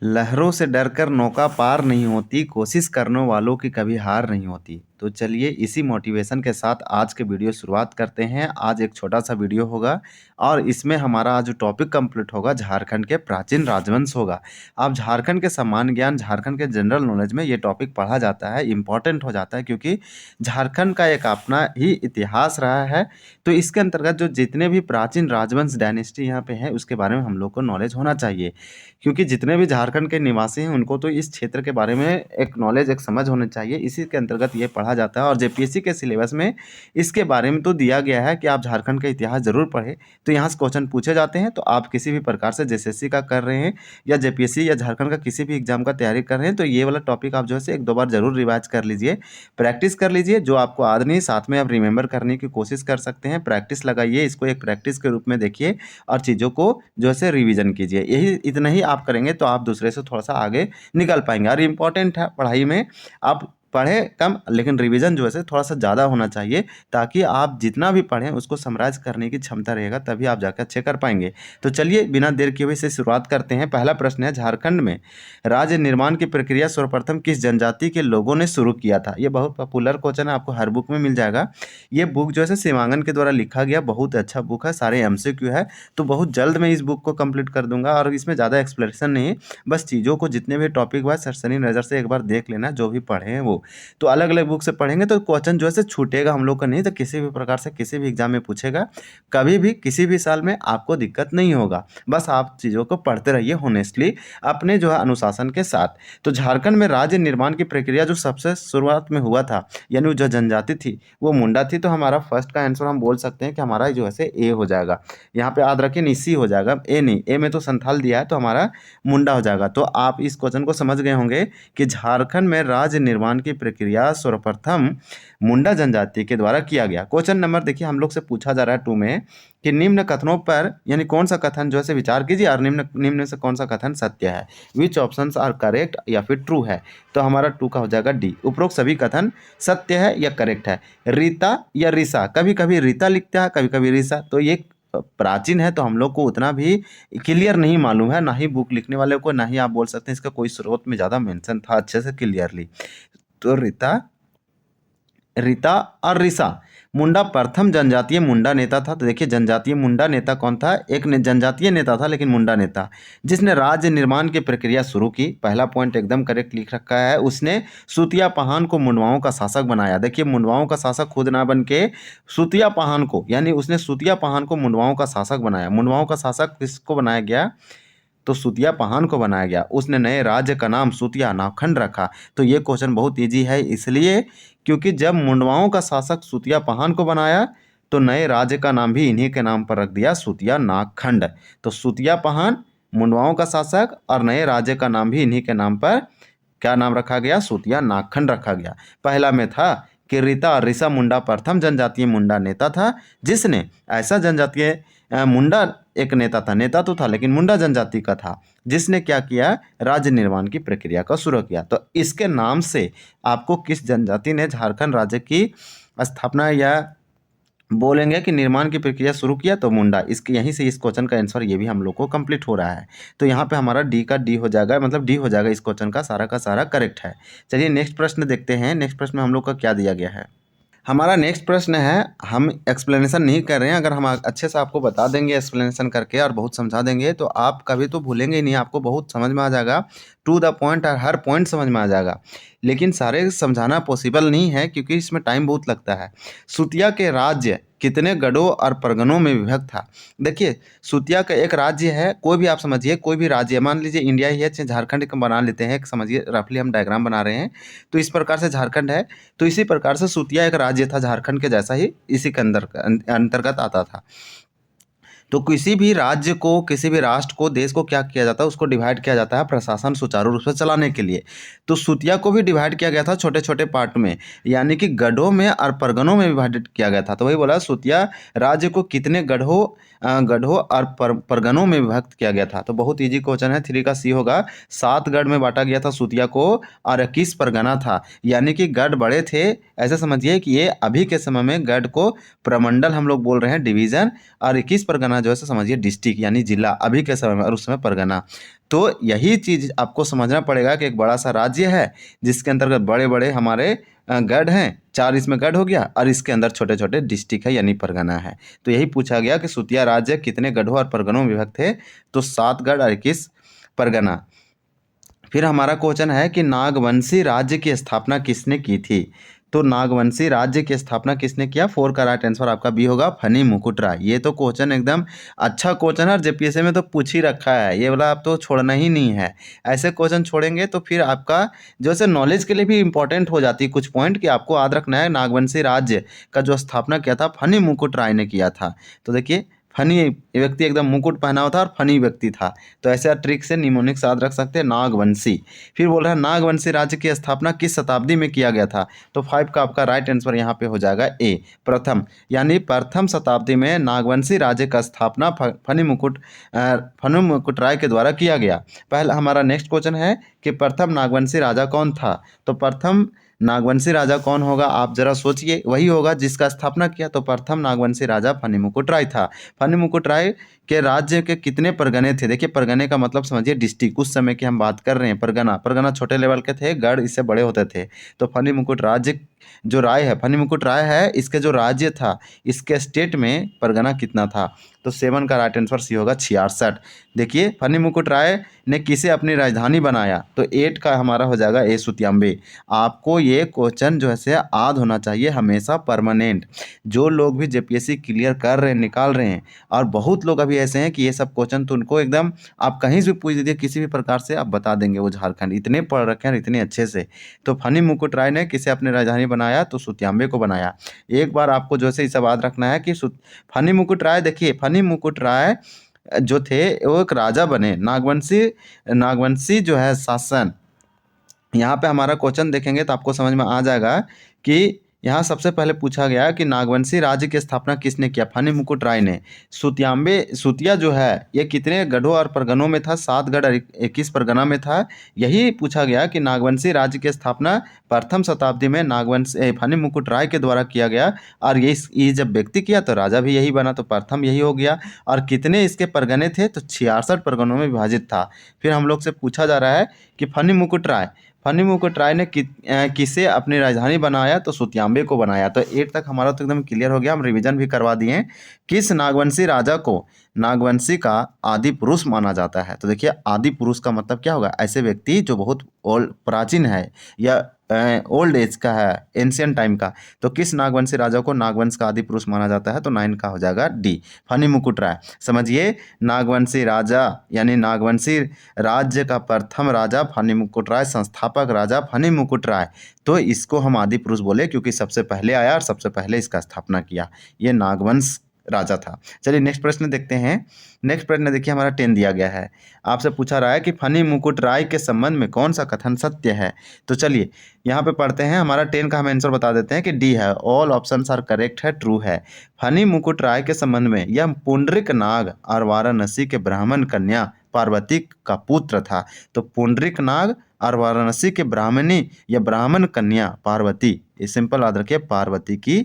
लहरों से डरकर नौका पार नहीं होती, कोशिश करने वालों की कभी हार नहीं होती। तो चलिए इसी मोटिवेशन के साथ आज के वीडियो शुरुआत करते हैं। आज एक छोटा सा वीडियो होगा और इसमें हमारा आज टॉपिक कंप्लीट होगा, झारखंड के प्राचीन राजवंश होगा। अब झारखंड के सामान्य ज्ञान, झारखंड के जनरल नॉलेज में ये टॉपिक पढ़ा जाता है, इम्पॉर्टेंट हो जाता है, क्योंकि झारखंड का एक अपना ही इतिहास रहा है। तो इसके अंतर्गत जो जितने भी प्राचीन राजवंश डायनेस्टी यहाँ पे है उसके बारे में हम लोग को नॉलेज होना चाहिए, क्योंकि जितने भी झारखंड के निवासी हैं उनको तो इस क्षेत्र के बारे में एक नॉलेज, एक समझ होनी चाहिए। इसी के अंतर्गत ये पढ़ा जाता है और जेपीएससी के सिलेबस में इसके बारे में तो दिया गया है कि आप झारखंड का इतिहास जरूर पढ़ें। तो यहाँ से क्वेश्चन पूछे जाते हैं, तो आप किसी भी प्रकार से जेएसएससी का कर रहे हैं या जेपीएससी या झारखंड का किसी भी एग्जाम का तैयारी कर रहे हैं, तो ये वाला टॉपिक आप जो है एक दो बार जरूर रिवाइज कर लीजिए, प्रैक्टिस कर लीजिए। जो आपको आज नहीं, साथ में आप रिमेंबर करने की कोशिश कर सकते हैं। प्रैक्टिस लगाइए, इसको एक प्रैक्टिस के रूप में देखिए और चीज़ों को जो है रिवीजन कीजिए। यही इतना ही आप करेंगे तो आप दूसरे से थोड़ा सा आगे निकल पाएंगे। और इम्पॉर्टेंट है पढ़ाई में आप पढ़ें कम, लेकिन रिवीजन जो है थोड़ा सा ज़्यादा होना चाहिए, ताकि आप जितना भी पढ़ें उसको समराइज करने की क्षमता रहेगा, तभी आप जाकर अच्छे कर पाएंगे। तो चलिए बिना देर किए हुए से शुरुआत करते हैं। पहला प्रश्न है, झारखंड में राज्य निर्माण की प्रक्रिया सर्वप्रथम किस जनजाति के लोगों ने शुरू किया था? ये बहुत पॉपुलर क्वेश्चन है, आपको हर बुक में मिल जाएगा। ये बुक जो है सीमांकन के द्वारा लिखा गया बहुत अच्छा बुक है, सारे एमसीक्यू है। तो बहुत जल्द मैं इस बुक को कंप्लीट कर दूंगा और इसमें ज़्यादा एक्सप्लेनेशन नहीं, बस चीज़ों को जितने भी टॉपिक हुआ सरसरी नज़र से एक बार देख लेना, जो भी पढ़े हैं वो। तो अलग अलग बुक से पढ़ेंगे तो क्वेश्चन जो है छूटेगा हम लोग का नहीं, तो किसी भी प्रकार से किसी भी एग्जाम में पूछेगा, कभी भी किसी भी साल में आपको दिक्कत नहीं होगा। बस आप चीज़ों को पढ़ते रहिए होनेस्टली, अपने जो है अनुशासन के साथ। तो झारखंड में राज्य निर्माण की प्रक्रिया जो सबसे शुरुआत में हुआ था, यानी जो जनजाति थी वो मुंडा थी। तो हमारा फर्स्ट का आंसर हम बोल सकते हैं कि हमारा जो है ए हो जाएगा। यहाँ पे याद रखिए सी हो जाएगा, ए नहीं, ए में तो संथाल दिया है तो हमारा मुंडा हो जाएगा। तो आप इस क्वेश्चन को समझ गए होंगे कि झारखंड में राज्य निर्माण की प्रक्रिया सर्वप्रथम मुंडा जनजाति के द्वारा किया गया। क्वेश्चन नंबर देखिए हम लोग से पूछा जा रहा है 2 में कि निम्न कथनों पर यानी कौन सा कथन जो है विचार कीजिए और निम्न निम्न से कौन सा कथन सत्य है, विच ऑप्शंस आर करेक्ट या फिर ट्रू है। तो हमारा 2 का हो जाएगा डी, उपरोक्त सभी कथन सत्य है या करेक्ट है। रीता या रीसा, कभी कभी रीता लिखता है कभी कभी रीसा, तो ये प्राचीन है तो हम लोग को उतना भी क्लियर नहीं मालूम है, ना ही बुक लिखने वाले को, ना ही आप बोल सकते हैं इसका कोई स्रोत में ज़्यादा मेंशन था अच्छे से क्लियरली। तो रीता और ऋषा, मुंडा प्रथम जनजातीय मुंडा नेता था। तो देखिए जनजातीय मुंडा नेता कौन था? एक जनजातीय नेता था लेकिन मुंडा नेता, जिसने राज्य निर्माण की प्रक्रिया शुरू की। पहला पॉइंट एकदम करेक्ट लिख रखा है। उसने सुतिया पहान को मुंडवाओं का शासक बनाया। देखिए मुंडवाओं का शासक खुद ना बन के सुतिया पहान को, यानी उसने सुतिया पहान को मुंडवाओं का शासक बनाया। मुंडवाओं का शासक किसको बनाया गया? तो सुतिया पहान को बनाया गया। उसने नए राज्य का नाम सुतिया नाखंड रखा। तो ये क्वेश्चन बहुत इजी है, इसलिए क्योंकि जब मुंडवाओं का शासक सुतिया पहान को बनाया तो नए राज्य का नाम भी इन्हीं के नाम पर रख दिया, सुतिया नागखंड। तो सुतिया पहान, मुंडवाओं का शासक और नए राज्य का नाम भी इन्हीं के नाम पर क्या नाम रखा गया? सुतिया नागखंड रखा गया। पहला में था कि रीता और ऋषा मुंडा प्रथम जनजातीय मुंडा नेता था, जिसने ऐसा जनजातीय मुंडा एक नेता था, नेता तो था लेकिन मुंडा जनजाति का था, जिसने क्या किया? राज्य निर्माण की प्रक्रिया का शुरू किया। तो इसके नाम से आपको किस जनजाति ने झारखंड राज्य की स्थापना या बोलेंगे कि निर्माण की प्रक्रिया शुरू किया? तो मुंडा। इसके यहीं से इस क्वेश्चन का आंसर ये भी हम लोग को कंप्लीट हो रहा है। तो यहाँ पे हमारा डी का डी हो जाएगा, मतलब डी हो जाएगा, इस क्वेश्चन का सारा करेक्ट है। चलिए नेक्स्ट प्रश्न देखते हैं। नेक्स्ट प्रश्न में हम लोग का क्या दिया गया है? हमारा नेक्स्ट प्रश्न है, हम एक्सप्लेनेशन नहीं कर रहे हैं, अगर हम अच्छे से आपको बता देंगे एक्सप्लेनेशन करके और बहुत समझा देंगे तो आप कभी तो भूलेंगे ही नहीं, आपको बहुत समझ में आ जाएगा, टू द पॉइंट, और हर पॉइंट समझ में आ जाएगा। लेकिन सारे समझाना पॉसिबल नहीं है क्योंकि इसमें टाइम बहुत लगता है। सुतिया के राज्य कितने गढ़ों और परगनों में विभक्त था? देखिए सुतिया का एक राज्य है, कोई भी आप समझिए, कोई भी राज्य, मान लीजिए इंडिया ही है, चाहे झारखंड का बना लेते हैं, समझिए रफली हम डायग्राम बना रहे हैं, तो इस प्रकार से झारखंड है, तो इसी प्रकार से सुतिया एक राज्य था झारखंड के जैसा ही, इसी के अंतर्गत आता था। तो किसी भी राज्य को, किसी भी राष्ट्र को, देश को क्या किया जाता है? उसको डिवाइड किया जाता है प्रशासन सुचारू रूप से चलाने के लिए। तो सुतिया को भी डिवाइड किया गया था छोटे छोटे पार्ट में, यानी कि गढ़ों में और परगनों में विभाजित किया गया था। तो वही बोला सुतिया राज्य को कितने गढ़ों और परगनों में विभक्त किया गया था। तो बहुत इजी क्वेश्चन है, 3 का सी होगा। 7 गढ़ में बांटा गया था सुतिया को और 21 परगना था, यानी कि गढ़ बड़े थे। ऐसे समझिए कि ये अभी के समय में गढ़ को प्रमंडल हम लोग बोल रहे हैं, डिवीजन, और 21 परगना परगना जो है समझिए डिस्ट्रिक्ट यानी जिला अभी के समय में, और उस समय परगना। तो यही चीज़ आपको समझना पड़ेगा कि एक बड़ा सा राज्य है जिसके अंतर्गत बड़े बड़े हमारे गढ़ हैं, 4 इसमें गढ़ हो गया, और इसके अंदर छोटे छोटे डिस्ट्रिक्ट है यानी परगना है। तो यही पूछा गया कि सुतिया राज्य कितने गढ़ों और परगनों में विभक्त थे, तो 7 गढ़ और 21 परगना। फिर हमारा क्वेश्चन है कि नागवंशी राज्य की स्थापना किसने की थी। तो नागवंशी राज्य की स्थापना किसने किया, 4 का राइट आंसर आपका बी होगा, फनी मुकुट राय। ये तो क्वेश्चन एकदम अच्छा क्वेश्चन है और जेपीएससी में तो पूछ ही रखा है, ये वाला आप तो छोड़ना ही नहीं है। ऐसे क्वेश्चन छोड़ेंगे तो फिर आपका जो है नॉलेज के लिए भी इंपॉर्टेंट हो जाती है कुछ पॉइंट, कि आपको याद रखना है नागवंशी राज्य का जो स्थापना किया था फनी मुकुट राय ने किया था। तो देखिए फनी व्यक्ति एकदम मुकुट पहना हुआ था और फनी व्यक्ति था, तो ऐसे ट्रिक से निमोनिक्स याद रख सकते हैं नागवंशी। फिर बोल रहा है नागवंशी राज्य की स्थापना किस शताब्दी में किया गया था, तो 5 का आपका राइट आंसर यहाँ पे हो जाएगा ए, प्रथम, यानी प्रथम शताब्दी में नागवंशी राज्य का स्थापना फनी मुकुट राय के द्वारा किया गया। पहला हमारा नेक्स्ट क्वेश्चन है कि प्रथम नागवंशी राजा कौन था। तो प्रथम नागवंशी राजा कौन होगा, आप जरा सोचिए, वही होगा जिसका स्थापना किया। तो प्रथम नागवंशी राजा फनी मुकुट राय था। फनी मुकुट राय के राज्य के कितने परगने थे। देखिए परगने का मतलब समझिए डिस्ट्रिक्ट, उस समय की हम बात कर रहे हैं। परगना परगना छोटे लेवल के थे, गढ़ इससे बड़े होते थे। तो फनी मुकुट राज्य जो राय है, फनी मुकुट राय है, इसके जो राज्य था, इसके स्टेट में परगना कितना था। तो 7 का राइट आंसर सी होगा 66। देखिए फनी मुकुट राय ने किसे अपनी राजधानी बनाया, तो 8 का हमारा हो जाएगा ए सुतियांबे। आपको ये क्वेश्चन जो है याद होना चाहिए हमेशा परमानेंट। जो लोग भी जेपीएससी क्लियर कर रहे हैं, निकाल रहे हैं, और बहुत लोग अभी ऐसे हैं कि ये सब क्वेश्चन तो उनको एकदम आप कहीं से भी पूछ दीजिए, किसी भी प्रकार से आप बता देंगे, वो झारखंड इतने पढ़ रखे हैं इतने अच्छे से। तो फनी मुकुट राय ने किसे अपनी राजधानी बनाया, तो सुतियांबे को बनाया। एक बार आपको जो है ये सब याद रखना है कि फनी मुकुट राय, देखिए फनी मुकुट राय जो थे वो एक राजा बने। नागवंशी नागवंशी जो है शासन, यहाँ पे हमारा क्वेश्चन देखेंगे तो आपको समझ में आ जाएगा कि यहाँ सबसे पहले पूछा गया कि नागवंशी राज्य की स्थापना किसने किया, फनी मुकुट राय ने। सुतिया जो है ये कितने गढ़ों और परगनों में था, 7 गढ़ और 21 परगना में था। यही पूछा गया कि नागवंशी राज्य की स्थापना प्रथम शताब्दी में फनी मुकुट राय के द्वारा किया गया, और ये जब व्यक्ति किया तो राजा भी यही बना, तो प्रथम यही हो गया। और कितने इसके परगने थे, तो 66 परगनों में विभाजित था। फिर हम लोग से पूछा जा रहा है कि फनी मुकुट राय ने किसे अपनी राजधानी बनाया, तो सुतियांबे को बनाया। तो 8 तक हमारा तो एकदम क्लियर हो गया, हम रिवीजन भी करवा दिए। किस नागवंशी राजा को नागवंशी का आदि पुरुष माना जाता है। तो देखिए आदि पुरुष का मतलब क्या होगा, ऐसे व्यक्ति जो बहुत प्राचीन है या ओल्ड एज का है, एंशियंट टाइम का। तो किस नागवंशी राजा को नागवंश का आदि पुरुष माना जाता है, तो 9 का हो जाएगा डी, फनी मुकुट राय। समझिए नागवंशी राजा यानी नागवंशी राज्य का प्रथम राजा फनी मुकुट राय, संस्थापक राजा फनी मुकुट राय। तो इसको हम आदि पुरुष बोले क्योंकि सबसे पहले आया और सबसे पहले इसका स्थापना किया, ये नागवंश राजा था। चलिए नेक्स्ट प्रश्न देखते हैं। नेक्स्ट प्रश्न देखिए हमारा 10 दिया गया है, आपसे पूछा रहा है कि फनी मुकुट राय के संबंध में कौन सा कथन सत्य है। तो चलिए यहाँ पे पढ़ते हैं। हमारा 10 का हम आंसर बता देते हैं कि डी है, ऑल ऑप्शंस आर करेक्ट है, ट्रू है। फनी मुकुट राय के संबंध में यह पुंडरिक नाग और वाराणसी के ब्राह्मण कन्या पार्वती का पुत्र था। तो पुंडरिक नाग और वाराणसी के ब्राह्मणी या ब्राह्मण कन्या पार्वती, ये सिंपल याद रखिए, पार्वती की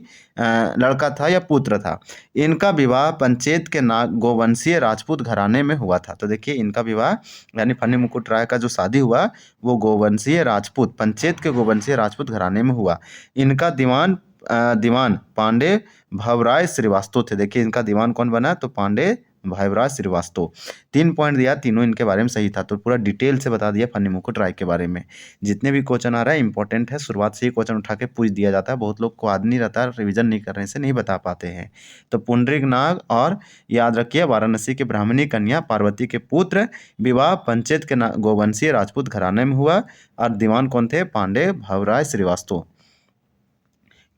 लड़का था या पुत्र था। इनका विवाह पंचेत के नाग गोवंशीय राजपूत घराने में हुआ था। तो देखिए इनका विवाह यानी फनी मुकुट राय का जो शादी हुआ वो गोवंशीय राजपूत, पंचेत के गोवंशीय राजपूत घराने में हुआ। इनका दीवान पांडे भवराय श्रीवास्तव थे। देखिए इनका दीवान कौन बना, तो पांडे भवराज श्रीवास्तव। 3 पॉइंट दिया, तीनों इनके बारे में सही था। तो पूरा डिटेल से बता दिया फनी मुकुट राय के बारे में। जितने भी क्वेश्चन आ रहा है इंपॉर्टेंट है, शुरुआत से ही क्वेश्चन उठा के पूछ दिया जाता है। बहुत लोग को याद नहीं रहता, रिवीजन नहीं करने से नहीं बता पाते हैं। तो पुंडरिक नाग और याद रखिए वाराणसी के ब्राह्मणी कन्या पार्वती के पुत्र, विवाह पंचेत के गोवंशीय राजपूत घराने में हुआ, और दीवान कौन थे, पांडे भवराय श्रीवास्तव।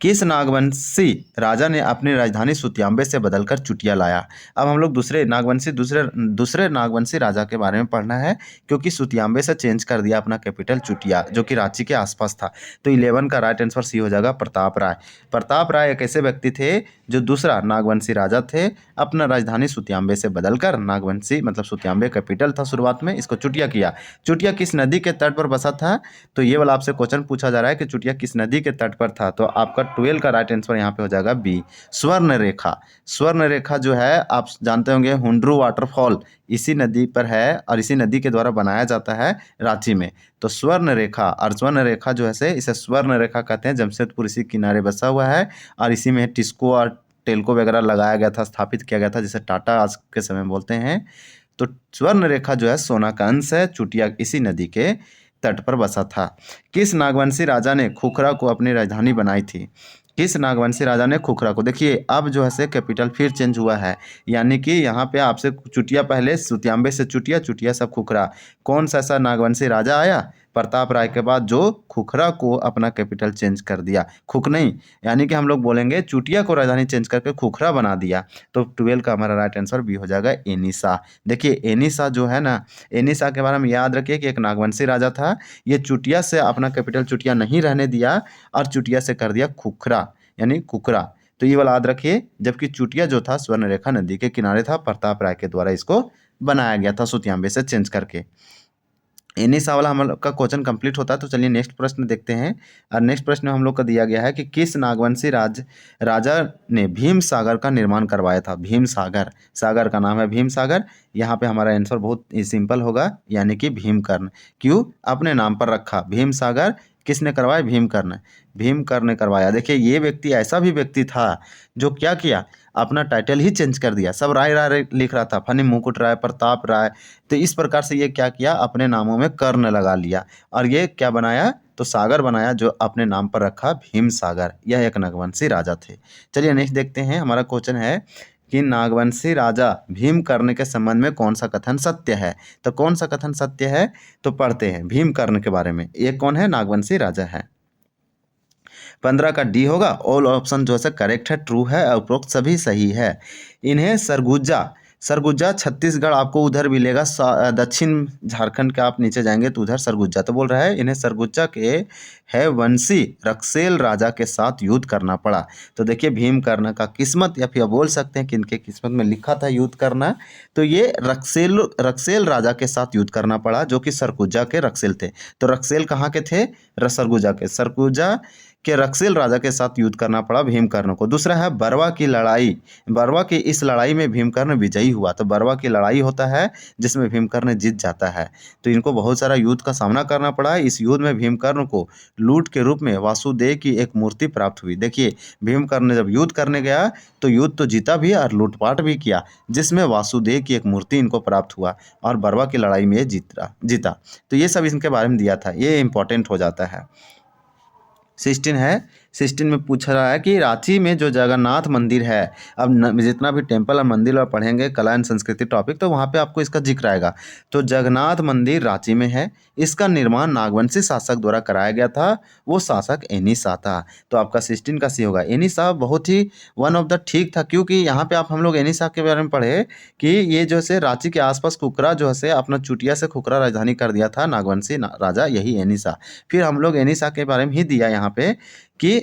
किस नागवंशी राजा ने अपनी राजधानी सुतियांबे से बदलकर चुटिया लाया। अब हम लोग दूसरे नागवंशी राजा के बारे में पढ़ना है, क्योंकि सुतियांबे से चेंज कर दिया अपना कैपिटल चुटिया, जो कि रांची के आसपास था। तो 11 का राइट आंसर सी हो जाएगा, प्रताप राय। प्रताप राय एक ऐसे व्यक्ति थे जो दूसरा नागवंशी राजा थे अपना राजधानी सुतियांबे से बदलकर, नागवंशी मतलब सुतियांबे कैपिटल था शुरुआत में, इसको चुटिया किया। चुटिया किस नदी के तट पर बसा था? तो ये वाला आपसे क्वेश्चन पूछा जा रहा है कि चुटिया किस नदी के तट पर था। तो आपका 12 का राइट आंसर यहाँ पे हो जाएगा बी, स्वर्ण रेखा। स्वर्ण रेखा जो है आप जानते होंगे हुंड्रू वाटरफॉल इसी नदी पर है और इसी नदी के द्वारा बनाया जाता है रांची में। तो स्वर्ण रेखा, और स्वर्ण रेखा जो है से इसे स्वर्ण रेखा कहते हैं। जमशेदपुर इसी किनारे बसा हुआ है और इसी में टिस्को और टेल्को वगैरह लगाया गया था, स्थापित किया गया था, जिसे टाटा आज के समय में बोलते हैं। तो स्वर्ण रेखा जो है सोना का अंश है, चुटिया इसी नदी के तट पर बसा था। किस नागवंशी राजा ने खुखरा को अपनी राजधानी बनाई थी? किस नागवंशी राजा ने खुखरा को, देखिए अब जो है से कैपिटल फिर चेंज हुआ है, यानी कि यहाँ पे आपसे चुटिया पहले सुतियांबे से चुटिया, चुटिया से खुखरा। कौन सा ऐसा नागवंशी राजा आया प्रताप राय के बाद जो खुखरा को अपना कैपिटल चेंज कर दिया? खुख नहीं, यानी कि हम लोग बोलेंगे चुटिया को राजधानी चेंज करके खुखरा बना दिया। तो 12 का हमारा राइट आंसर बी हो जाएगा एनिसा। देखिए एनिसा जो है ना, एनिसा के बारे में याद रखिए कि एक नागवंशी राजा था। ये चुटिया से अपना कैपिटल चुटिया नहीं रहने दिया और चुटिया से कर दिया खुखरा यानी कुकरा। तो ये वाला याद रखिए। जबकि चुटिया जो था स्वर्ण रेखा नदी के किनारे था, प्रताप राय के द्वारा इसको बनाया गया था सुतियांबे से चेंज करके। एनिसा वाला हम लोग का क्वेश्चन कंप्लीट होता है। तो चलिए नेक्स्ट प्रश्न देखते हैं। और नेक्स्ट प्रश्न में हम लोग का दिया गया है कि किस नागवंशी राजा ने भीम सागर का निर्माण करवाया था? भीम सागर, सागर का नाम है भीम सागर। यहाँ पे हमारा आंसर बहुत ही सिंपल होगा, यानी कि भीमकर्ण। क्यों अपने नाम पर रखा भीम सागर? किसने करवाया? भीमकर्ण। भीमकर्ण ने करवाया। देखिए ये व्यक्ति ऐसा भी व्यक्ति था जो क्या किया, अपना टाइटल ही चेंज कर दिया। सब राय राय लिख रहा था, फनी मुकुट राय, प्रताप राय। तो इस प्रकार से ये क्या किया, अपने नामों में कर्ण लगा लिया और ये क्या बनाया, तो सागर बनाया, जो अपने नाम पर रखा भीम सागर। यह एक नागवंशी राजा थे। चलिए नेक्स्ट देखते हैं। हमारा क्वेश्चन है कि नागवंशी राजा भीमकर्ण के संबंध में कौन सा कथन सत्य है? तो कौन सा कथन सत्य है, तो पढ़ते हैं भीमकर्ण के बारे में। ये कौन है? नागवंशी राजा है। 15 का डी होगा। ऑल ऑप्शन जो है करेक्ट है, ट्रू है, उपरोक्त सभी सही है। इन्हें सरगुजा, सरगुजा छत्तीसगढ़ आपको उधर मिलेगा, दक्षिण झारखंड के आप नीचे जाएंगे तो उधर सरगुजा। तो बोल रहा है इन्हें सरगुजा के है वंशी रक्सेल राजा के साथ युद्ध करना पड़ा। तो देखिए भीमकर्ण का किस्मत, या फिर बोल सकते हैं कि इनके किस्मत में लिखा था युद्ध करना, तो ये रक्सेल राजा के साथ युद्ध करना पड़ा, जो कि सरगुजा के रक्सेल थे। तो रक्सेल कहाँ के थे? सरगुजा के। सरगुजा के रक्सेल राजा के साथ युद्ध करना पड़ा भीमकर्ण को। दूसरा है बरवा की लड़ाई। बरवा की इस लड़ाई में भीमकर्ण विजयी हुआ। तो बरवा की लड़ाई होता है जिसमें भीमकर्ण जीत जाता है। तो इनको बहुत सारा युद्ध का सामना करना पड़ा। इस युद्ध में भीमकर्ण को लूट के रूप में वासुदेव की एक मूर्ति प्राप्त हुई। देखिए भीमकर्ण जब युद्ध करने गया तो युद्ध तो जीता भी और लूटपाट भी किया, जिसमें वासुदेव की एक मूर्ति इनको प्राप्त हुआ और बरवा की लड़ाई में जीता। तो ये सब इनके बारे में दिया था, ये इंपॉर्टेंट हो जाता है। 16 है। 16 में पूछ रहा है कि रांची में जो जगन्नाथ मंदिर है, अब जितना भी टेम्पल और मंदिर आप पढ़ेंगे कला एंड संस्कृति टॉपिक, तो वहाँ पे आपको इसका जिक्र आएगा। तो जगन्नाथ मंदिर रांची में है। इसका निर्माण नागवंशी शासक द्वारा कराया गया था। वो शासक एनिसा था। तो आपका 16 का सी होगा। एनिसा बहुत ही वन ऑफ द ठीक था, क्योंकि यहाँ पे आप हम लोग एनिसा के बारे में पढ़े कि ये जो है रांची के आसपास खुखरा जो है अपना चुटिया से खुखरा राजधानी कर दिया था नागवंशी राजा, यही एनिसा। फिर हम लोग एनिसा के बारे में ही दिया यहाँ पे कि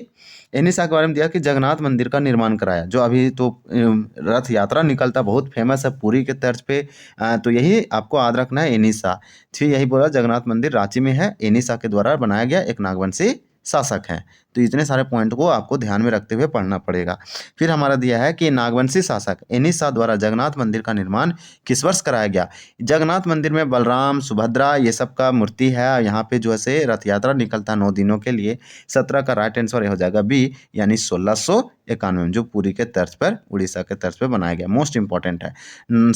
एनिसा के बारे में दिया कि जगन्नाथ मंदिर का निर्माण कराया, जो अभी तो रथ यात्रा निकलता, बहुत फेमस है पुरी के तर्ज पे। तो यही आपको याद रखना है एनिसा। फिर यही बोला जगन्नाथ मंदिर रांची में है, एनिसा के द्वारा बनाया गया, एक नागवंशी शासक है। तो इतने सारे पॉइंट को आपको ध्यान में रखते हुए पढ़ना पड़ेगा। फिर हमारा दिया है कि नागवंशी शासक एनिसा द्वारा जगन्नाथ मंदिर का निर्माण किस वर्ष कराया गया? जगन्नाथ मंदिर में बलराम सुभद्रा ये सब का मूर्ति है। यहाँ पे जो है रथ यात्रा निकलता 9 दिनों के लिए। 17 का राइट आंसर हो जाएगा बी, यानी 1691 में, जो पुरी के तर्ज पर, उड़ीसा के तर्ज पर बनाया गया। मोस्ट इंपॉर्टेंट है।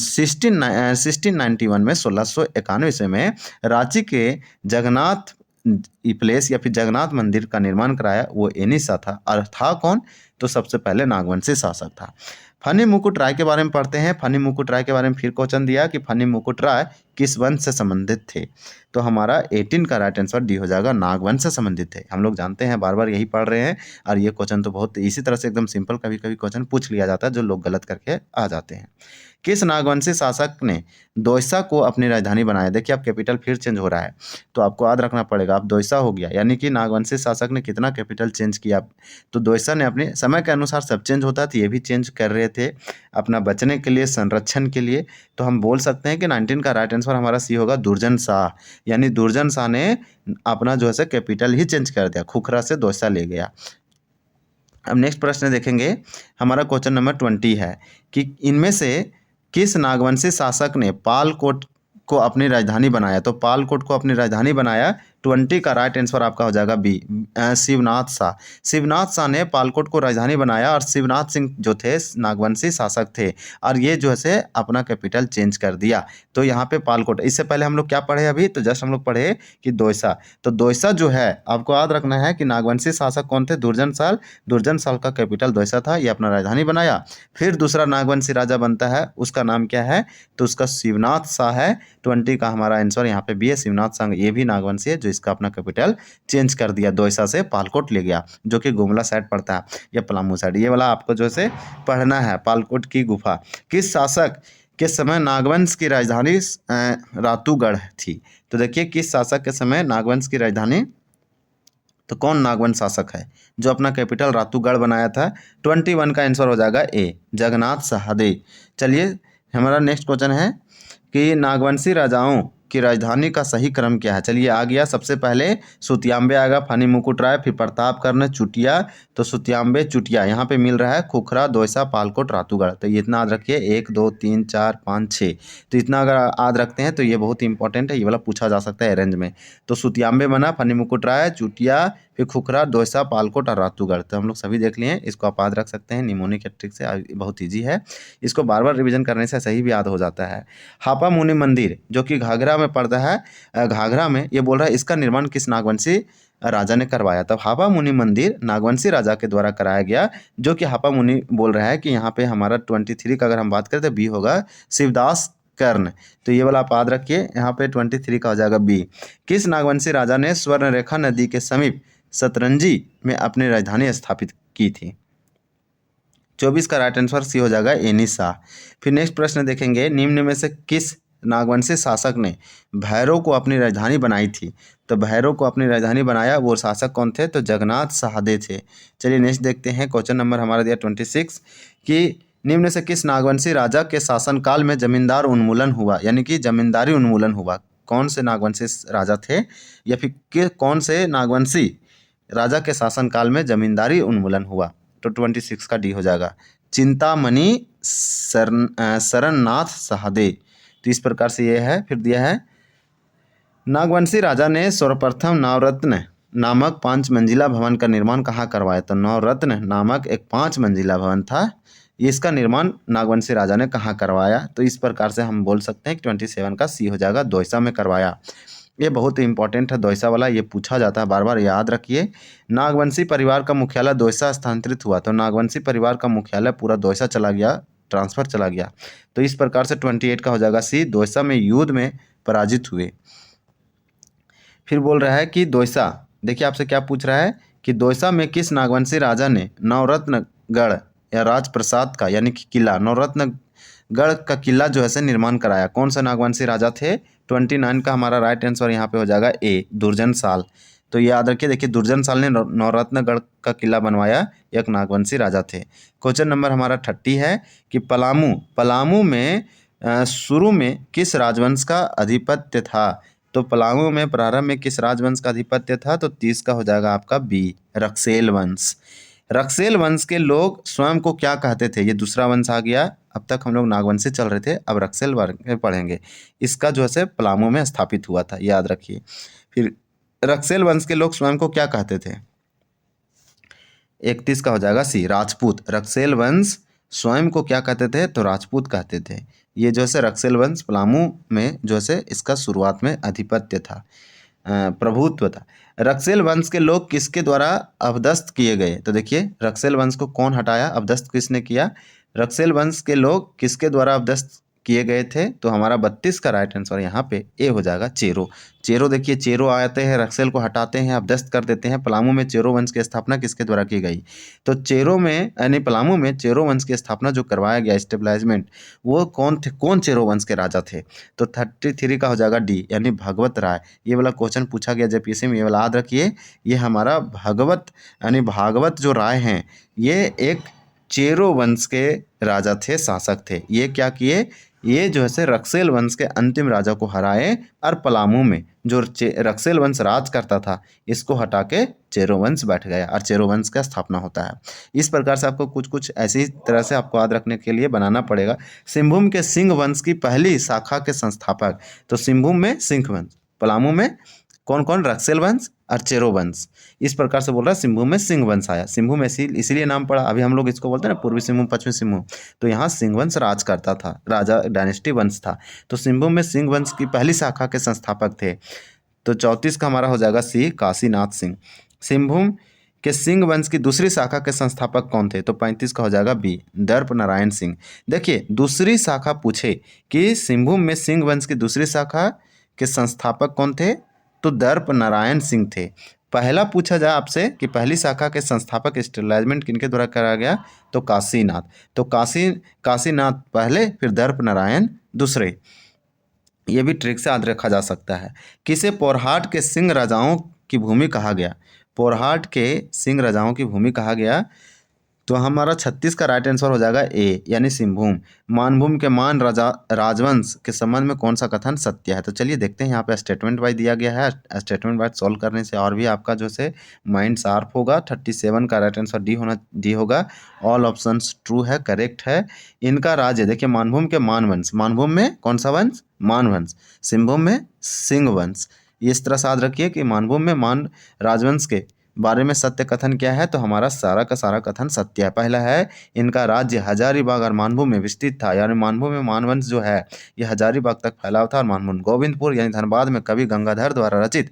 1691 में 1691 ईस्वी में रांची के जगन्नाथ प्लेस या फिर जगन्नाथ मंदिर का निर्माण कराया वो एनिसा था। और था कौन? तो सबसे पहले नागवंशी शासक था। फनी मुकुट राय के बारे में पढ़ते हैं। फनी मुकुट राय के बारे में फिर क्वेश्चन दिया कि फनी मुकुट राय किस वंश से संबंधित थे। तो हमारा 18 का राइट आंसर डी हो जाएगा, नागवंश से संबंधित थे। हम लोग जानते हैं, बार बार यही पढ़ रहे हैं। और ये क्वेश्चन तो बहुत इसी तरह से एकदम सिंपल कभी कभी क्वेश्चन पूछ लिया जाता है जो लोग गलत करके आ जाते हैं। किस नागवंशी शासक ने दोयसा को अपनी राजधानी बनाया। देखिए अब कैपिटल फिर चेंज हो रहा है, तो आपको याद रखना पड़ेगा। अब दोयसा हो गया, यानी कि नागवंशी शासक ने कितना कैपिटल चेंज किया। तो दोयसा ने अपने समय के अनुसार सब चेंज होता है, तो ये भी चेंज कर रहे थे अपना बचने के लिए, संरक्षण के लिए। तो हम बोल सकते हैं कि 19 का राइट आंसर हमारा सी होगा, दुर्जन शाह। यानी दुर्जन शाह ने अपना जो है कैपिटल ही चेंज कर दिया, खुखरा से दोयसा ले गया। अब नेक्स्ट प्रश्न देखेंगे, हमारा क्वेश्चन नंबर 20 है कि इनमें से किस नागवंशी शासक ने पालकोट को अपनी राजधानी बनाया। तो पालकोट को अपनी राजधानी बनाया। 20 का राइट आंसर आपका हो जाएगा बी, शिवनाथ शाह। शिवनाथ शाह ने पालकोट को राजधानी बनाया। और शिवनाथ सिंह जो थे नागवंशी शासक थे, और ये जो है अपना कैपिटल चेंज कर दिया। तो यहाँ पे पालकोट, इससे पहले हम लोग क्या पढ़े अभी, तो जस्ट हम लोग पढ़े कि दोयसा। तो दोयसा जो है आपको याद रखना है कि नागवंशी शासक कौन थे, दुर्जन शाह। दुर्जन शाह का कैपिटल दोयसा था, ये अपना राजधानी बनाया। फिर दूसरा नागवंशी राजा बनता है, उसका नाम क्या है, तो उसका शिवनाथ शाह है। 20 का हमारा आंसर यहाँ पे बी है, शिवनाथ शाह। ये भी नागवंशी है जो इसका अपना कैपिटल चेंज कर दिया, दोयसा से पालकोट ले गया, जो कि गुमला साइड पड़ता है या पलामू साइड। ये वाला आपको जो है पढ़ना है, पालकोट की गुफा। किस शासक के समय नागवंश की राजधानी रातूगढ़ थी। तो देखिए किस शासक के समय नागवंश की राजधानी, तो कौन नागवंश शासक है जो अपना कैपिटल रातूगढ़ बनाया था। 21 का आंसर हो जाएगा ए, जगन्नाथ सहदेव। चलिए हमारा नेक्स्ट क्वेश्चन है कि नागवंशी राजाओं की राजधानी का सही क्रम क्या है। चलिए आ गया, सबसे पहले सुतियांबे आएगा, फनी मुकुट राय, फिर प्रताप कर्ण, चुटिया। तो सुतियांबे चुटिया यहाँ पे मिल रहा है खुखरा, दोयसा, पालकोट, रातूगढ़। तो ये इतना याद रखिए, 1 2 3 4 5 6। तो इतना अगर याद रखते हैं तो ये बहुत ही इंपॉर्टेंट है, ये वाला पूछा जा सकता है रेंज में। तो सुतियांबे बना, फनी मुकुट राय, चुटिया, फिर खुखरा, दोयसा, पालकोट और रातूगढ़। तो हम लोग सभी देख लिए हैं, इसको आप याद रख सकते हैं निमोनिक ट्रिक से, बहुत ईजी है। इसको बार बार रिवीजन करने से सही भी याद हो जाता है। हापा मुनि मंदिर जो कि घाघरा में पड़ता है, घाघरा में, ये बोल रहा है इसका निर्माण किस नागवंशी राजा ने करवाया। तब हापा मुनि मंदिर नागवंशी राजा के द्वारा कराया गया, जो कि हापा मुनि बोल रहा है कि यहाँ पे हमारा 23 का अगर हम बात करें तो बी होगा, शिवदास कर्ण। तो ये वाला आप याद रखिए, यहाँ पे 23 का हो जाएगा बी। किस नागवंशी राजा ने स्वर्णरेखा नदी के समीप सतरंजी में अपनी राजधानी स्थापित की थी। 24 का राइट आंसर सी हो जाएगा, एनी शाह। फिर नेक्स्ट प्रश्न देखेंगे, निम्न में से किस नागवंशी शासक ने भैरव को अपनी राजधानी बनाई थी। तो भैरव को अपनी राजधानी बनाया, वो शासक कौन थे, तो जगन्नाथ सहदेव थे। चलिए नेक्स्ट देखते हैं, क्वेश्चन नंबर हमारा दिया 26 कि निम्न से किस नागवंशी राजा के शासनकाल में जमींदार उन्मूलन हुआ, यानी कि जमींदारी उन्मूलन हुआ। कौन से नागवंशी राजा थे, या फिर कौन से नागवंशी राजा के शासनकाल में जमींदारी उन्मूलन हुआ। तो 26 का डी हो जाएगा, चिंतामणि शरणनाथ सहदेव। तो इस प्रकार से ये है। फिर दिया है, नागवंशी राजा ने सर्वप्रथम नवरत्न नामक 5 मंजिला भवन का निर्माण कहाँ करवाया। तो नवरत्न नामक एक 5 मंजिला भवन था, इसका निर्माण नागवंशी राजा ने कहाँ करवाया। तो इस प्रकार से हम बोल सकते हैं कि 27 का सी हो जाएगा, दोयसा में करवाया। ये बहुत ही इंपॉर्टेंट है दोयसा वाला, ये पूछा जाता है, बार बार याद रखिए। नागवंशी परिवार का मुख्यालय दोयसा स्थानांतरित हुआ। तो नागवंशी परिवार का मुख्यालय पूरा दोयसा चला गया, ट्रांसफर चला गया। तो इस प्रकार से 28 का हो जाएगा सी, दोयसा में युद्ध में पराजित हुए। फिर बोल रहा है कि दोयसा, देखिए आपसे क्या पूछ रहा है कि दोयसा में किस नागवंशी राजा ने नवरत्नगढ़ या राजप्रसाद का, यानी कि किला नवरत्नगढ़ का किला जो है निर्माण कराया। कौन सा नागवंशी राजा थे। 29 का हमारा राइट आंसर यहाँ पे हो जाएगा ए, दुर्जन साल। तो ये याद रखिए, देखिए दुर्जन साल ने नवरत्नगढ़ का किला बनवाया, एक नागवंशी राजा थे। क्वेश्चन नंबर हमारा 30 है कि पलामू में शुरू में किस राजवंश का अधिपत्य था। तो पलामू में प्रारंभ में किस राजवंश का अधिपत्य था। तो 30 का हो जाएगा आपका बी, रक्सेल वंश। रक्सेल वंश के लोग स्वयं को क्या कहते थे, ये दूसरा वंश आ गया। अब तक हम लोग नागवंशी चल रहे थे, अब रक्सेल वंश पढ़ेंगे। इसका जो है पलामू में स्थापित हुआ था, याद रखिए। फिर रक्सेल वंश के लोग स्वयं को क्या कहते थे। 31 का हो जाएगा सी, राजपूत। रक्सेल वंश स्वयं को क्या कहते थे, तो राजपूत कहते थे। ये जो है रक्सेल वंश पलामू में जो है इसका शुरुआत में अधिपत्य था, प्रभुत्व था। रक्सेल वंश के लोग किसके द्वारा अपदस्थ किए गए। तो देखिए रक्सेल वंश को कौन हटाया, अपदस्थ किसने किया। रक्सेल वंश के लोग किसके द्वारा अभ्यस्त किए गए थे? तो हमारा 32 का राइट आंसर यहाँ पे ए हो जाएगा, चेरो। चेरो देखिए, चेरो आते हैं, रक्सेल को हटाते हैं, अभ्यस्त कर देते हैं। पलामू में चेरो वंश की स्थापना किसके द्वारा की गई? तो चेरो में यानी पलामू में चेरो वंश की स्थापना जो करवाया गया, स्टेबलाइजमेंट, वो कौन थे? कौन चेरो वंश के राजा थे? तो 33 का हो जाएगा डी, यानी भगवत राय। ये वाला क्वेश्चन पूछा गया जेपीएससी में, ये वाला याद रखिए। ये हमारा भगवत यानी भागवत जो राय हैं, ये एक चेरो वंश के राजा थे, शासक थे। ये क्या किए? ये जो है से रक्सेल वंश के अंतिम राजा को हराए और पलामू में जो रक्सेल वंश राज करता था, इसको हटा के चेरो वंश बैठ गया और चेरो वंश का स्थापना होता है। इस प्रकार से आपको कुछ कुछ ऐसी तरह से आपको याद रखने के लिए बनाना पड़ेगा। सिंहभूम के सिंह वंश की पहली शाखा के संस्थापक, तो सिंहभूम में सिंह वंश, पलामू में कौन कौन? रक्सेल वंश और चेरो वंश। इस प्रकार से बोल रहा है सिंहभूम में सिंह वंश आया। सिंहभूम इसीलिए नाम पड़ा। अभी हम लोग इसको बोलते हैं ना पूर्वी सिंहभूम, पश्चिमी सिंहभूम, तो यहाँ सिंह वंश राज करता था, राजा डायनेस्टी वंश था। तो सिंहभूम में सिंह वंश की पहली शाखा के संस्थापक थे। तो 34 का हमारा हो जाएगा सी, काशीनाथ सिंह। सिंहभूम के सिंह वंश की दूसरी शाखा के संस्थापक कौन थे? तो 35 का हो जाएगा बी, दर्प नारायण सिंह। देखिए, दूसरी शाखा पूछे कि सिंहभूम में सिंह वंश की दूसरी शाखा के संस्थापक कौन थे? तो दर्प नारायण सिंह थे। पहला पूछा जाए आपसे कि पहली शाखा के संस्थापक स्टेबलाइजमेंट किनके द्वारा कराया गया? तो काशीनाथ। तो काशीनाथ पहले, फिर दर्प नारायण दूसरे। ये भी ट्रिक से याद रखा जा सकता है। किसे पोरहाट के सिंह राजाओं की भूमि कहा गया? पोरहाट के सिंह राजाओं की भूमि कहा गया, तो हमारा 36 का राइट आंसर हो जाएगा ए, यानी सिंहभूम। मानभूम के मान राजा राजवंश के संबंध में कौन सा कथन सत्य है? तो चलिए देखते हैं, यहाँ पे स्टेटमेंट वाइज दिया गया है। स्टेटमेंट वाइज सॉल्व करने से और भी आपका जो है माइंड शार्प होगा। 37 का राइट आंसर डी होगा। ऑल ऑप्शंस ट्रू है, करेक्ट है। इनका राज्य देखिए, मानभूम के मानवंश, मानभूम में कौन सा वंश? मानवंश। सिंहभूम में सिंह वंश। इस तरह से याद रखिए कि मानभूम में मान राजवंश के बारे में सत्य कथन क्या है? तो हमारा सारा का सारा कथन सत्य है। पहला है, इनका राज्य हजारीबाग और मानभूम में विस्तृत था, यानी मानभूम में मानवंश जो है ये हजारीबाग तक फैला हुआ था। और मानभूम गोविंदपुर यानी धनबाद में कवि गंगाधर द्वारा रचित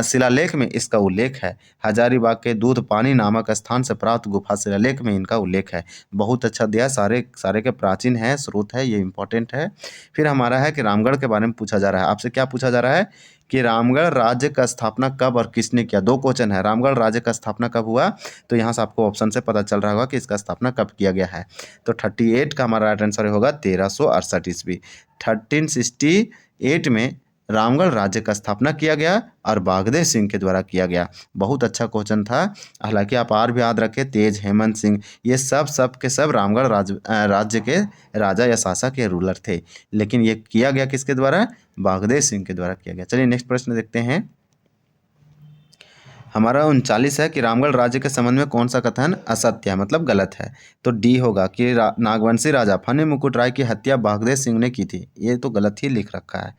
शिलालेख में इसका उल्लेख है। हजारीबाग के दूध पानी नामक स्थान से प्राप्त गुफा शिलालेख में इनका उल्लेख है। बहुत अच्छा दिया, सारे सारे के प्राचीन है, स्रोत है, ये इंपॉर्टेंट है। फिर हमारा है कि रामगढ़ के बारे में पूछा जा रहा है। आपसे क्या पूछा जा रहा है कि रामगढ़ राज्य का स्थापना कब और किसने किया? दो क्वेश्चन है। रामगढ़ राज्य का स्थापना कब हुआ? तो यहाँ से आपको ऑप्शन से पता चल रहा होगा कि इसका स्थापना कब किया गया है। तो 38 का हमारा राइट आंसर होगा 1368 ईस्वी। 1368 में रामगढ़ राज्य का स्थापना किया गया और बागदे सिंह के द्वारा किया गया। बहुत अच्छा क्वेश्चन था। हालांकि आप और भी याद रखें, तेज, हेमंत सिंह, ये सब के सब रामगढ़ राज्य के राजा या शासक या रूलर थे, लेकिन ये किया गया किसके द्वारा? बागदे सिंह के द्वारा किया गया। चलिए नेक्स्ट प्रश्न देखते हैं। हमारा 39 है कि रामगढ़ राज्य के संबंध में कौन सा कथन असत्य है, मतलब गलत है? तो डी होगा कि नागवंशी राजा फनी मुकुट राय की हत्या बागदे सिंह ने की थी। ये तो गलत ही लिख रखा है,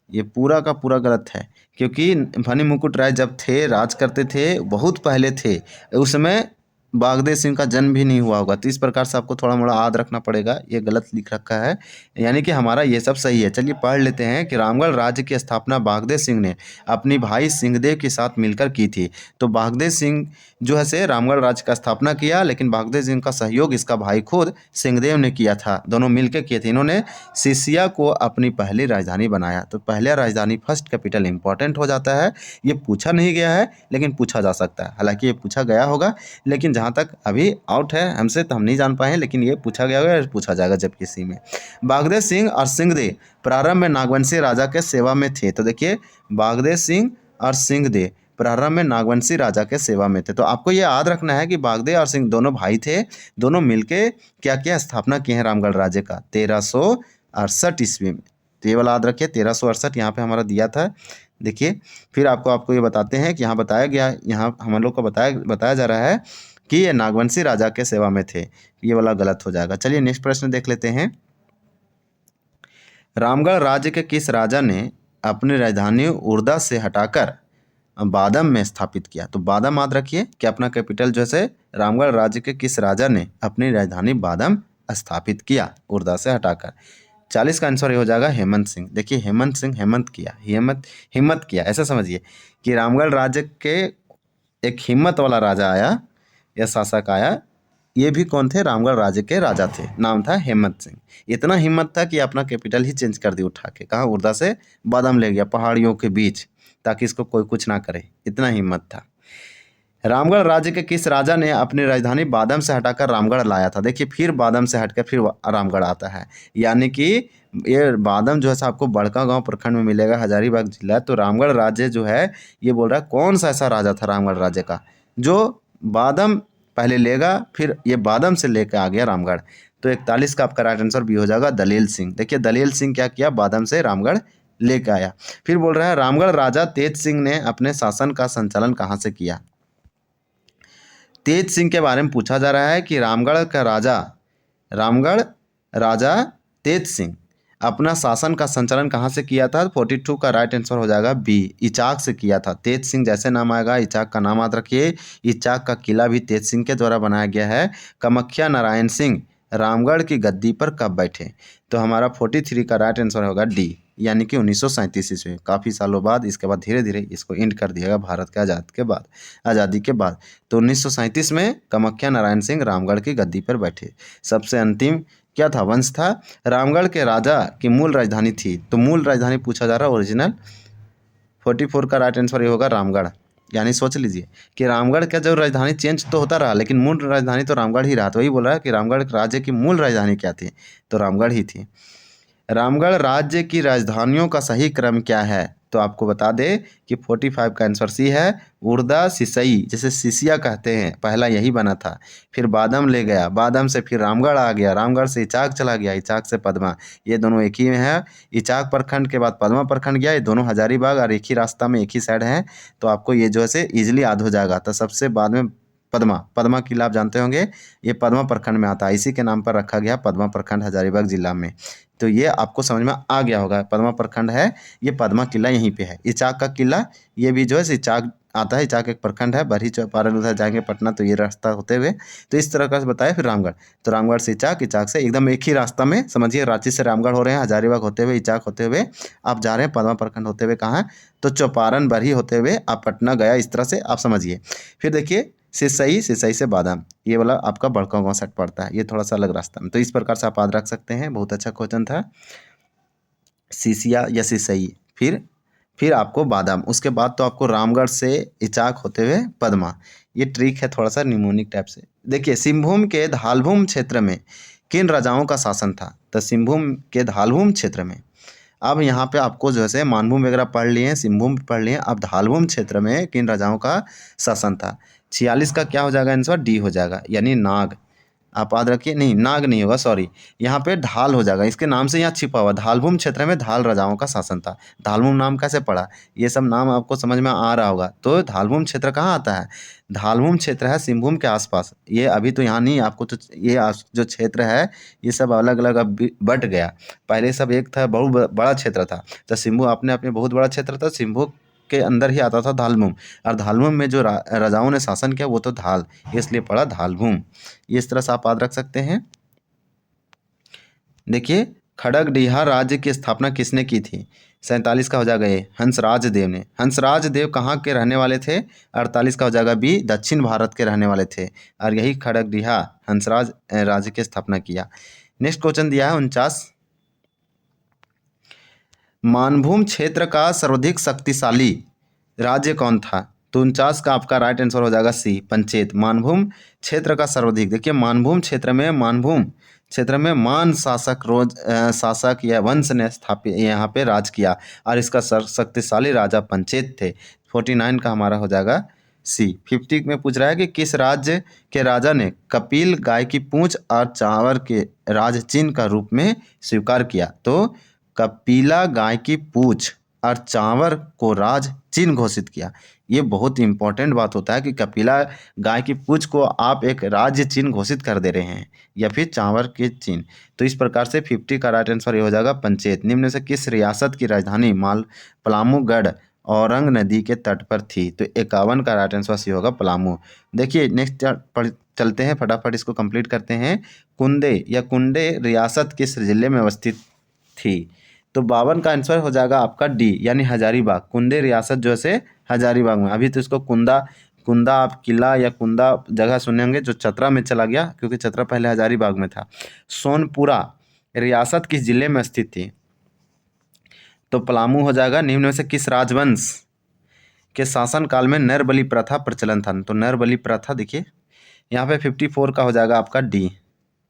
ये पूरा का पूरा गलत है। क्योंकि फनी मुकुट राय जब थे, राज करते थे, बहुत पहले थे, उस समय बागदे सिंह का जन्म भी नहीं हुआ होगा। तो इस प्रकार से आपको थोड़ा मोड़ा याद रखना पड़ेगा, ये गलत लिख रखा है, यानी कि हमारा ये सब सही है। चलिए पढ़ लेते हैं कि रामगढ़ राज्य की स्थापना बागदे सिंह ने अपनी भाई सिंहदेव के साथ मिलकर की थी। तो बागदे सिंह जो है से रामगढ़ राज्य का स्थापना किया, लेकिन बागदे सिंह का सहयोग इसका भाई खुद सिंहदेव ने किया था। दोनों मिलकर किए थे। इन्होंने सिसिया को अपनी पहली राजधानी बनाया। तो पहला राजधानी, फर्स्ट कैपिटल इंपॉर्टेंट हो जाता है। ये पूछा नहीं गया है, लेकिन पूछा जा सकता है। हालांकि ये पूछा गया होगा, लेकिन जहाँ तक अभी आउट है हमसे, तो हम नहीं जान पाए हैं, लेकिन ये पूछा गया होगा, पूछा जाएगा जब किसी में। बागदे सिंह और सिंहदेव प्रारंभ में नागवंशी राजा के सेवा में थे। तो देखिए, बागदे सिंह और सिंहदेव प्रारंभ में नागवंशी राजा के सेवा में थे। तो आपको ये याद रखना है कि बागदे और सिंह दोनों भाई थे, दोनों मिलके क्या क्या स्थापना की है रामगढ़ राज्य का 1368 ईस्वी में। तो ये वाला याद रखिए, 1368 यहाँ पे हमारा दिया था। देखिए, फिर आपको ये बताते हैं कि यहाँ बताया गया, यहाँ हम लोग को बताया जा रहा है कि ये नागवंशी राजा के सेवा में थे। ये वाला गलत हो जाएगा। चलिए नेक्स्ट प्रश्न देख लेते हैं। रामगढ़ राज्य के किस राजा ने अपनी राजधानी उर्दा से हटाकर बादम में स्थापित किया? तो बादम याद रखिए कि अपना कैपिटल जो है रामगढ़ राज्य के किस राजा ने अपनी राजधानी बादम स्थापित किया उर्दा से हटाकर? 40 का आंसर ये हो जाएगा हेमंत सिंह। देखिए, हेमंत सिंह हिम्मत किया, ऐसा समझिए कि रामगढ़ राज्य के एक हिम्मत वाला राजा आया या शासक आया, ये भी कौन थे? रामगढ़ राज्य के राजा थे, नाम था हेमंत सिंह। इतना हिम्मत था कि अपना कैपिटल ही चेंज कर दी उठा के, कहाँ उर्दा से बादाम ले गया पहाड़ियों के बीच, ताकि इसको कोई कुछ ना करे, इतना हिम्मत था। रामगढ़ राज्य के किस राजा ने अपनी राजधानी बादाम से हटाकर रामगढ़ लाया था? देखिए फिर बादाम से हटकर फिर रामगढ़ आता है, यानी कि ये बादाम जो है सो आपको बड़कागांव प्रखंड में मिलेगा, हजारीबाग जिला। तो रामगढ़ राज्य जो है ये बोल रहा है कौन सा ऐसा राजा था रामगढ़ राज्य का जो बादाम पहले लेगा, फिर ये बादाम से लेकर आ गया रामगढ़। तो 41 का आपका राइट आंसर भी हो जाएगा दलील सिंह। देखिए दलील सिंह क्या किया, बादाम से रामगढ़ लेकर आया। फिर बोल रहा है रामगढ़ राजा तेज सिंह ने अपने शासन का संचालन कहाँ से किया? तेज सिंह के बारे में पूछा जा रहा है कि रामगढ़ राजा तेज सिंह अपना शासन का संचालन कहाँ से किया था? 42 का राइट आंसर हो जाएगा बी, इचाक से किया था। तेज सिंह जैसे नाम आएगा इचाक का नाम याद रखिए। इचाक का किला भी तेज सिंह के द्वारा बनाया गया है। कामाख्या नारायण सिंह रामगढ़ की गद्दी पर कब बैठे? तो हमारा 43 का राइट आंसर होगा डी, यानी कि 1937 ईस्वी, काफ़ी सालों बाद। इसके बाद धीरे धीरे इसको एंड कर दिया गया भारत के आज़ादी के बाद। तो 1937 में कामाख्या नारायण सिंह रामगढ़ की गद्दी पर बैठे। सबसे अंतिम क्या था? वंश था। रामगढ़ के राजा की मूल राजधानी थी, तो मूल राजधानी पूछा जा रहा है ओरिजिनल। 44 का राइट आंसर ये होगा रामगढ़। यानी सोच लीजिए कि रामगढ़ का जो राजधानी चेंज तो होता रहा, लेकिन मूल राजधानी तो रामगढ़ ही रहा। तो वही बोल रहा है कि रामगढ़ राज्य की मूल राजधानी क्या थी? तो रामगढ़ ही थी। रामगढ़ राज्य की राजधानियों का सही क्रम क्या है? तो आपको बता दें कि 45 का आंसर सी है, उर्दा सिसई, जैसे सिसिया कहते हैं, पहला यही बना था। फिर बादाम ले गया, बादाम से फिर रामगढ़ आ गया, रामगढ़ से इचाक चला गया, इचाक से पदमा, ये दोनों एक ही में है। इचाक प्रखंड के बाद पदमा प्रखंड गया, ये दोनों हजारीबाग और एक ही रास्ता में एक ही साइड है। तो आपको ये जो है से ईजिली याद हो जाएगा। तो सबसे बाद में पदमा किला आप जानते होंगे, ये पदमा प्रखंड में आता है, इसी के नाम पर रखा गया पदमा प्रखंड हजारीबाग जिला में। तो ये आपको समझ में आ गया होगा, पदमा प्रखंड है, ये पदमा किला यहीं पे है। इचाक का किला ये भी जो है इचाक आता है, इचाक एक प्रखंड है, बरही चौपारण उधर जाएंगे पटना, तो ये रास्ता होते हुए, तो इस तरह का बताया। फिर रामगढ़, तो रामगढ़ से इचाक, इचाक से एकदम एक ही रास्ता में, समझिए रांची से रामगढ़ हो रहे हैं, हजारीबाग होते हुए, इचाक होते हुए आप जा रहे हैं, पदमा प्रखंड होते हुए कहाँ? तो चौपारण बरही होते हुए आप पटना गया, इस तरह से आप समझिए। फिर देखिए सिसई से बादाम, ये वाला आपका बड़कागांव सेट पड़ता है, ये थोड़ा सा अलग रास्ता में। तो इस प्रकार से आप याद रख सकते हैं। बहुत अच्छा क्वेश्चन था। सिसिया या सिसई, फिर आपको बादाम, उसके बाद तो आपको रामगढ़ से इचाक होते हुए पदमा। ये ट्रिक है थोड़ा सा निमोनिक टाइप से। देखिए सिंहभूम के धालभूम क्षेत्र में किन राजाओं का शासन था? तो सिंहभूम के धालभूम क्षेत्र में, अब यहाँ पे आपको जो है मानभूम वगैरह पढ़ लिए, सिंहभूम पढ़ लिए, अब धालभूम क्षेत्र में किन राजाओं का शासन था? 46 का क्या हो जाएगा आंसर? डी हो जाएगा, यानी नाग। आप याद रखिए, नहीं नाग नहीं होगा, सॉरी, यहाँ पे ढाल हो जाएगा, इसके नाम से यहाँ छिपा हुआ। धालभूम क्षेत्र में धाल राजाओं का शासन था। धालभूम नाम कैसे पड़ा? ये सब नाम आपको समझ में आ रहा होगा। तो धालभूम क्षेत्र कहाँ आता है? धालभूम क्षेत्र है सिंहभूम के आसपास। ये अभी तो यहाँ नहीं, आपको तो ये जो क्षेत्र है ये सब अलग अलग अब बट गया। पहले सब एक था, बहुत बड़ा क्षेत्र था। तो सिंहभूम अपने अपने बहुत बड़ा क्षेत्र था, सिंहभूम के अंदर ही आता था धालभूम, और धालभूम में जो राजाओं ने शासन किया वो तो धाल, इसलिए पड़ा धालभूम। इस तरह से आप याद रख सकते हैं। देखिए खड़गडिहा राज्य की स्थापना किसने की थी? 47 का हो जाएगा ये, हंसराज देव ने। हंसराज देव कहाँ के रहने वाले थे? 48 का हो जाएगा बी, दक्षिण भारत के रहने वाले थे, और यही खड़गडिहा हंसराज राज्य की स्थापना किया। नेक्स्ट क्वेश्चन दिया है 49, मानभूम क्षेत्र का सर्वाधिक शक्तिशाली राज्य कौन था? तो 49 का आपका राइट आंसर हो जाएगा सी, पंचेत। मानभूम क्षेत्र का सर्वाधिक, देखिए मानभूम क्षेत्र में मान शासक या वंश ने स्थापित यहाँ पे राज किया, और इसका शक्तिशाली राजा पंचेत थे। 49 का हमारा हो जाएगा सी। 50 में पूछ रहा है कि किस राज्य के राजा ने कपिल गाय की पूंछ और चांवर के राज चिन्ह का रूप में स्वीकार किया? तो कपिला गाय की पूंछ और चांवर को राज चिन्ह घोषित किया। ये बहुत इंपॉर्टेंट बात होता है कि कपिला गाय की पूंछ को आप एक राज्य चिन्ह घोषित कर दे रहे हैं, या फिर चांवर के चिन्ह। तो इस प्रकार से 50 का राइट आंसर ये हो जाएगा पंचेत। निम्न से किस रियासत की राजधानी पलामूगढ़ औरंग नदी के तट पर थी? तो 51 का राइट आंसर सी होगा पलामू। देखिए नेक्स्ट चलते हैं, फटाफट इसको कंप्लीट करते हैं। कुंडे रियासत किस जिले में अवस्थित थी? तो 52 का आंसर हो जाएगा आपका डी, यानी हजारीबाग। कुंडे रियासत जो है हजारीबाग में, अभी तो इसको कुंदा आप किला या कुंदा जगह सुने होंगे जो चतरा में चला गया, क्योंकि चतरा पहले हजारीबाग में था। सोनपुरा रियासत किस जिले में स्थित थी? तो पलामू हो जाएगा। निम्न में से किस राजवंश के शासन काल में नरबलि प्रथा प्रचलन था? तो नरबलि प्रथा देखिए यहाँ पे 54 का हो जाएगा आपका डी,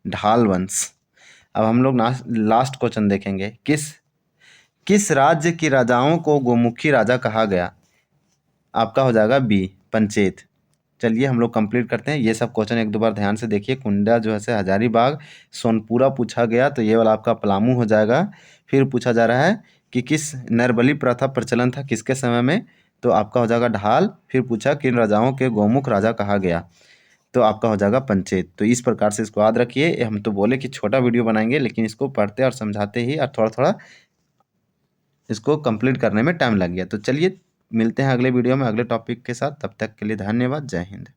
ढाल वंश। अब हम लोग लास्ट क्वेश्चन देखेंगे। किस राज्य की राजाओं को गोमुखी राजा कहा गया? आपका हो जाएगा बी, पंचेत। चलिए हम लोग कंप्लीट करते हैं। ये सब क्वेश्चन एक दो बार ध्यान से देखिए। कुंडा जो है से हजारीबाग, सोनपुरा पूछा गया तो ये वाला आपका पलामू हो जाएगा। फिर पूछा जा रहा है कि किस नरबलि प्रथा प्रचलन था किसके समय में? तो आपका हो जाएगा ढाल। फिर पूछा किन राजाओं के गोमुख राजा कहा गया? तो आपका हो जाएगा पंचेत। तो इस प्रकार से इसको याद रखिए। हम तो बोले कि छोटा वीडियो बनाएंगे, लेकिन इसको पढ़ते और समझाते ही और थोड़ा थोड़ा इसको कंप्लीट करने में टाइम लग गया। तो चलिए मिलते हैं अगले वीडियो में अगले टॉपिक के साथ। तब तक के लिए धन्यवाद। जय हिंद।